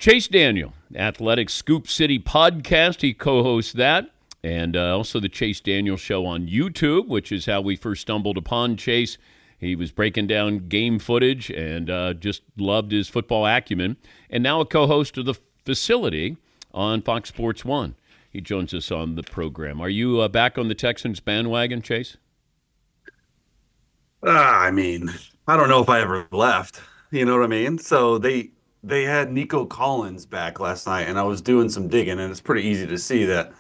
Chase Daniel, Athletic Scoop City podcast. He co-hosts that. And also the Chase Daniel Show on YouTube, which is how we first stumbled upon Chase. He was breaking down game footage and just loved his football acumen. And now a co-host of The Facility on Fox Sports 1. He joins us on the program. Are you back on the Texans bandwagon, Chase? I mean, I don't know if I ever left. You know what I mean? So they had Nico Collins back last night, and I was doing some digging, and it's pretty easy to see that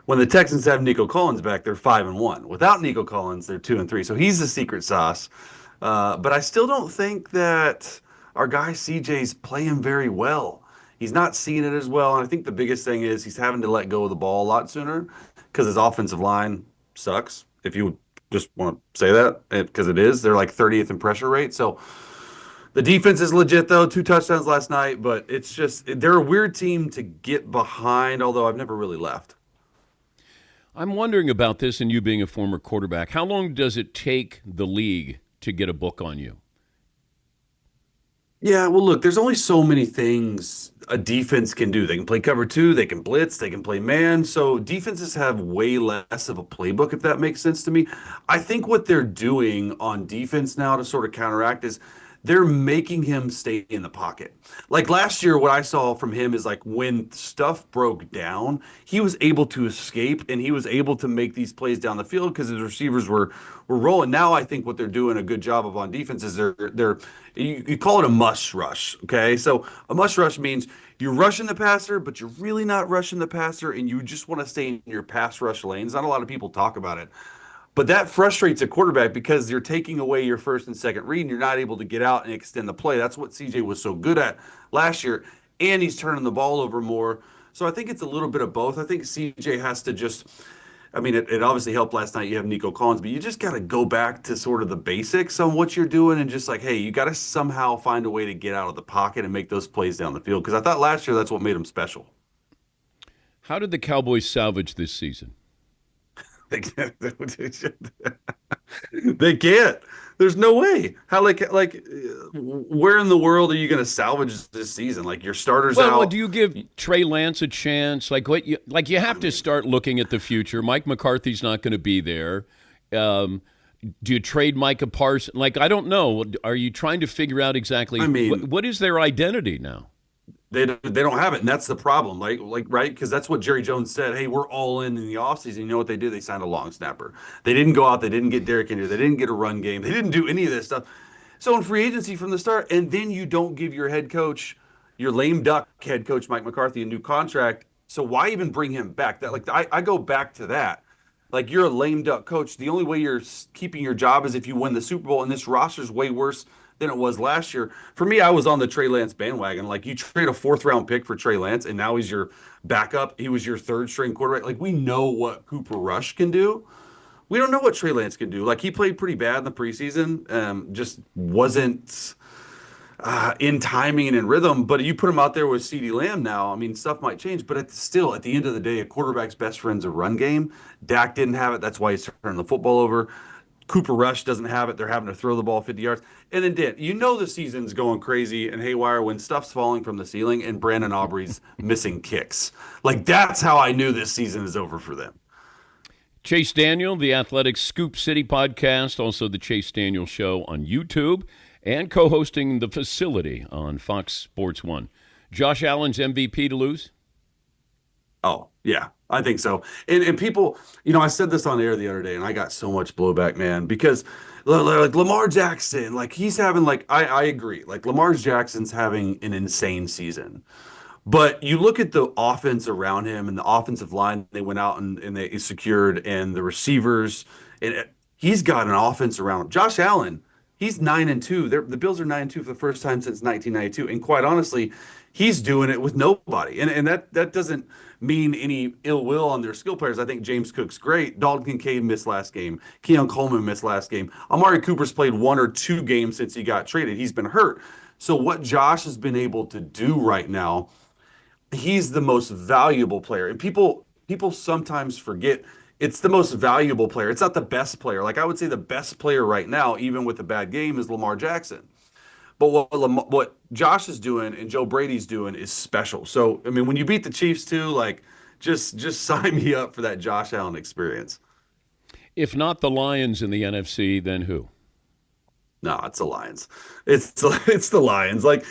when the Texans have Nico Collins back, they're 5-1. Without Nico Collins, they're 2-3. So he's the secret sauce. But I still don't think that our guy CJ's playing very well. He's not seeing it as well, and I think the biggest thing is he's having to let go of the ball a lot sooner because his offensive line sucks. If you just want to say that, because it is, they're like 30th in pressure rate. So the defense is legit, though. 2 touchdowns last night, but it's just they're a weird team to get behind, although I've never really left. I'm wondering about this, and you being a former quarterback. How long does it take the league to get a book on you? Yeah, well, look, there's only so many things a defense can do. They can play cover two, they can blitz, they can play man. So defenses have way less of a playbook, if that makes sense to me. I think what they're doing on defense now to sort of counteract is they're making him stay in the pocket. Like last year, what I saw from him is like when stuff broke down, he was able to escape and he was able to make these plays down the field because his receivers were rolling. Now I think what they're doing a good job of on defense is they're you call it a mush rush. Okay, so a mush rush means you're rushing the passer, but you're really not rushing the passer, and you just want to stay in your pass rush lanes. Not a lot of people talk about it. But that frustrates a quarterback because you're taking away your first and second read and you're not able to get out and extend the play. That's what CJ was so good at last year. And he's turning the ball over more. So I think it's a little bit of both. I think CJ has to just, I mean, it obviously helped last night. You have Nico Collins, but you just got to go back to sort of the basics on what you're doing and just like, hey, you got to somehow find a way to get out of the pocket and make those plays down the field. Because I thought last year that's what made him special. How did the Cowboys salvage this season? They can't. They can't. There's no way. How where in the world are you going to salvage this season? Like your starters Well, out. do you give Trey Lance a chance? You have to start looking at the future. Mike McCarthy's not going to be there. Do you trade Micah Parsons? Like, I don't know. Are you trying to figure out exactly what is their identity now? They don't have it, and that's the problem. Like right, because that's what Jerry Jones said. Hey, we're all in the offseason. You know what they did? They signed a long snapper. They didn't go out. They didn't get Derrick Henry. They didn't get a run game. They didn't do any of this stuff. So in free agency from the start, and then you don't give your head coach, your lame duck head coach Mike McCarthy, a new contract. So why even bring him back? I go back to that. Like you're a lame duck coach. The only way you're keeping your job is if you win the Super Bowl, and this roster's way worse than it was last year. For me, I was on the Trey Lance bandwagon. Like you trade a 4th-round pick for Trey Lance, and now he's your backup. He was your 3rd-string quarterback. Like we know what Cooper Rush can do. We don't know what Trey Lance can do. Like he played pretty bad in the preseason, just wasn't in timing and in rhythm. But you put him out there with CeeDee Lamb now. I mean, stuff might change, but still, at the end of the day, a quarterback's best friend's a run game. Dak didn't have it. That's why he's turning the football over. Cooper Rush doesn't have it. They're having to throw the ball 50 yards. And then, Dan, you know the season's going crazy and haywire when stuff's falling from the ceiling and Brandon Aubrey's missing kicks. Like, that's how I knew this season is over for them. Chase Daniel, the Athletic Scoop City podcast, also the Chase Daniel Show on YouTube, and co-hosting The Facility on Fox Sports 1. Josh Allen's MVP to lose? Oh, yeah, I think so. And people, I said this on air the other day, and I got so much blowback, man, because like Lamar Jackson, like he's having I agree. Like Lamar Jackson's having an insane season. But you look at the offense around him and the offensive line they went out and they secured and the receivers, and he's got an offense around him. Josh Allen, he's 9-2. The Bills are 9-2 for the first time since 1992. And quite honestly, he's doing it with nobody. And that doesn't mean any ill will on their skill players. I think James Cook's great. Dalton Kincaid missed last game. Keon Coleman missed last game. Amari Cooper's played 1 or 2 games since he got traded. He's been hurt. So what Josh has been able to do right now, he's the most valuable player. And people sometimes forget it's the most valuable player. It's not the best player. Like I would say the best player right now, even with a bad game, is Lamar Jackson. But what Josh is doing and Joe Brady's doing is special. So I mean, when you beat the Chiefs too, like just sign me up for that Josh Allen experience. If not the Lions in the NFC, then who? No, it's the Lions. It's it's the Lions. Like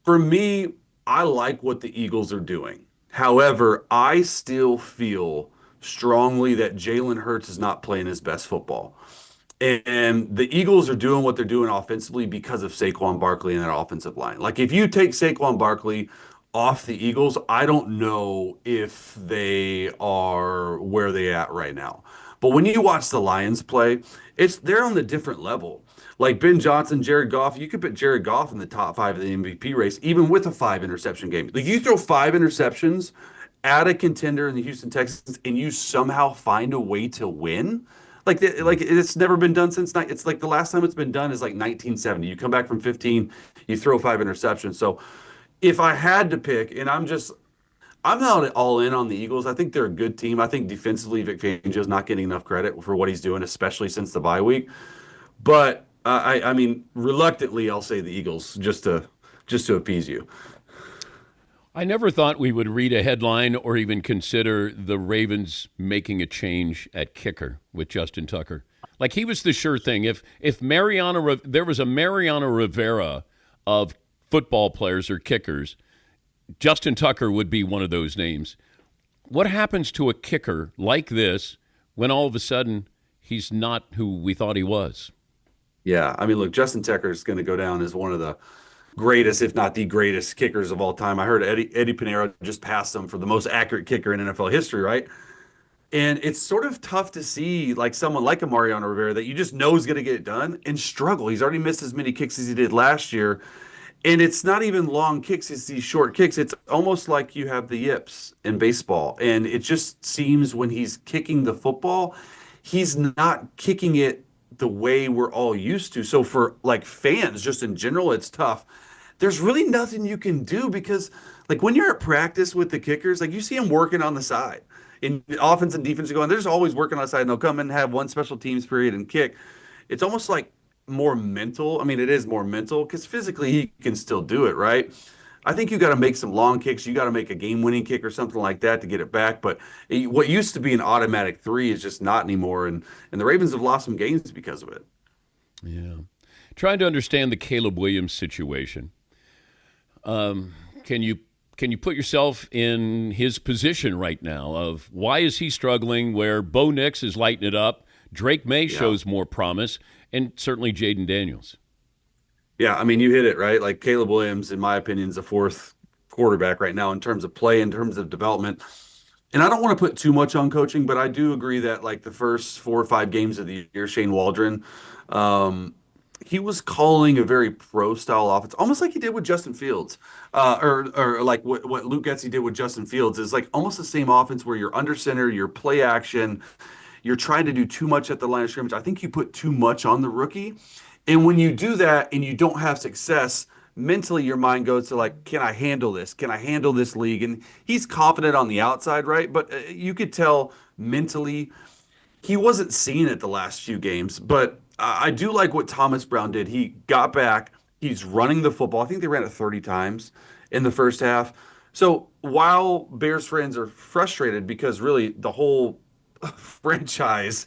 for me, I like what the Eagles are doing. However, I still feel strongly that Jalen Hurts is not playing his best football. And the Eagles are doing what they're doing offensively because of Saquon Barkley and that offensive line. Like if you take Saquon Barkley off the Eagles, I don't know if they are where they at right now. But when you watch the Lions play, they're on the different level. Like Ben Johnson, Jared Goff, you could put Jared Goff in the top five of the MVP race, even with a 5 interception game. Like you throw 5 interceptions at a contender in the Houston Texans, and you somehow find a way to win. Like it's never been done since it's like the last time it's been done is like 1970. You come back from 15, you throw 5 interceptions. So if I had to pick, and I'm not all in on the Eagles. I think they're a good team. I think defensively, Vic Fangio's not getting enough credit for what he's doing, especially since the bye week. But I mean, reluctantly, I'll say the Eagles just to appease you. I never thought we would read a headline or even consider the Ravens making a change at kicker with Justin Tucker. Like he was the sure thing. If there was a Mariano Rivera of football players or kickers, Justin Tucker would be one of those names. What happens to a kicker like this when all of a sudden he's not who we thought he was? Yeah, I mean, look, Justin Tucker is going to go down as one of the greatest, if not the greatest, kickers of all time. I heard Eddie Pinero just passed him for the most accurate kicker in NFL history, right? And it's sort of tough to see like someone like a Mariano Rivera that you just know is going to get it done and struggle. He's already missed as many kicks as he did last year. And it's not even long kicks, it's these short kicks. It's almost like you have the yips in baseball. And it just seems when he's kicking the football, he's not kicking it the way we're all used to. So for like fans, just in general, it's tough. There's really nothing you can do because like when you're at practice with the kickers, like you see them working on the side. In offense and defense going, they're just always working on the side and they'll come and have one special teams period and kick. It's almost like more mental. I mean, it is more mental because physically he can still do it, right? I think you got to make some long kicks. You got to make a game-winning kick or something like that to get it back. But what used to be an automatic three is just not anymore. And the Ravens have lost some games because of it. Yeah. Trying to understand the Caleb Williams situation. Can you put yourself in his position right now of why is he struggling where Bo Nix is lighting it up, Drake May shows more promise, and certainly Jaden Daniels? Yeah, I mean, you hit it, right? Like Caleb Williams, in my opinion, is the fourth quarterback right now in terms of play, in terms of development. And I don't want to put too much on coaching, but I do agree that like the first 4 or 5 games of the year, Shane Waldron, he was calling a very pro-style offense, almost like he did with Justin Fields, or like what Luke Getsy did with Justin Fields is like almost the same offense where you're under center, you're play action, you're trying to do too much at the line of scrimmage. I think you put too much on the rookie. And when you do that and you don't have success, mentally your mind goes to like, can I handle this? Can I handle this league? And he's confident on the outside, right? But you could tell mentally he wasn't seeing it the last few games. But I do like what Thomas Brown did. He got back. He's running the football. I think they ran it 30 times in the first half. So while Bears fans are frustrated because really the whole franchise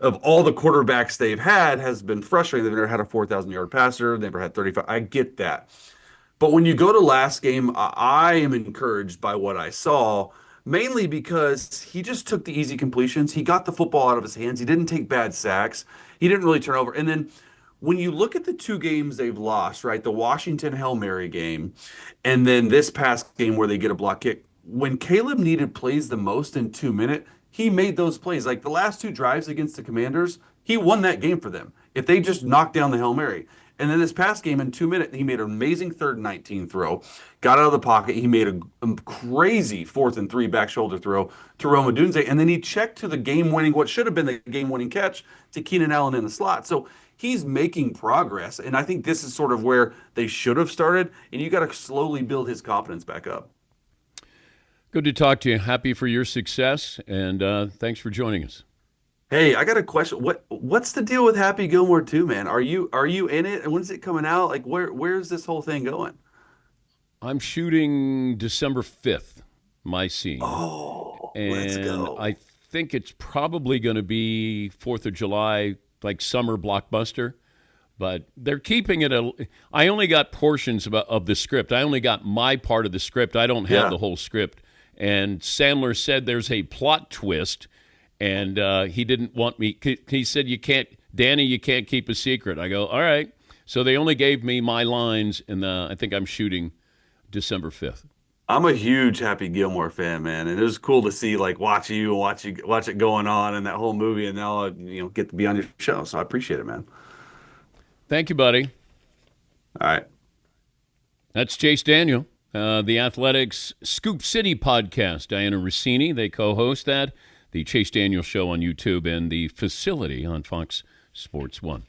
of all the quarterbacks they've had has been frustrating. They've never had a 4,000-yard passer. They've never had 35. I get that. But when you go to last game, I am encouraged by what I saw, mainly because he just took the easy completions. He got the football out of his hands. He didn't take bad sacks. He didn't really turn over. And then when you look at the 2 games they've lost, right, the Washington Hail Mary game, and then this past game where they get a block kick, when Caleb needed plays the most in 2 minutes, he made those plays. Like the last 2 drives against the Commanders, he won that game for them. If they just knocked down the Hail Mary. And then this past game in 2 minutes, he made an amazing 3rd and 19 throw, got out of the pocket. He made a crazy 4th and 3 back shoulder throw to Rome Odunze. And then he checked to the game-winning, what should have been the game-winning catch to Keenan Allen in the slot. So he's making progress. And I think this is sort of where they should have started. And you got to slowly build his confidence back up. Good to talk to you. Happy for your success, and thanks for joining us. Hey, I got a question. What's the deal with Happy Gilmore 2, man? Are you in it? And when's it coming out? Like where's this whole thing going? I'm shooting December 5th, my scene. Oh, let's And I go. think it's probably going to be 4th of July, like summer blockbuster. But they're keeping it. I only got portions of the script. I only got my part of the script. I don't have Yeah. the whole script. And Sandler said there's a plot twist, and he didn't want me. He said, "You can't, Danny. You can't keep a secret." I go, "All right." So they only gave me my lines, and I think I'm shooting December 5th. I'm a huge Happy Gilmore fan, man, and it was cool to see like watch it going on in that whole movie, and now get to be on your show. So I appreciate it, man. Thank you, buddy. All right. That's Chase Daniel, the Athletics Scoop City podcast. Diana Rossini, they co-host that. The Chase Daniel Show on YouTube and the Facility on Fox Sports 1.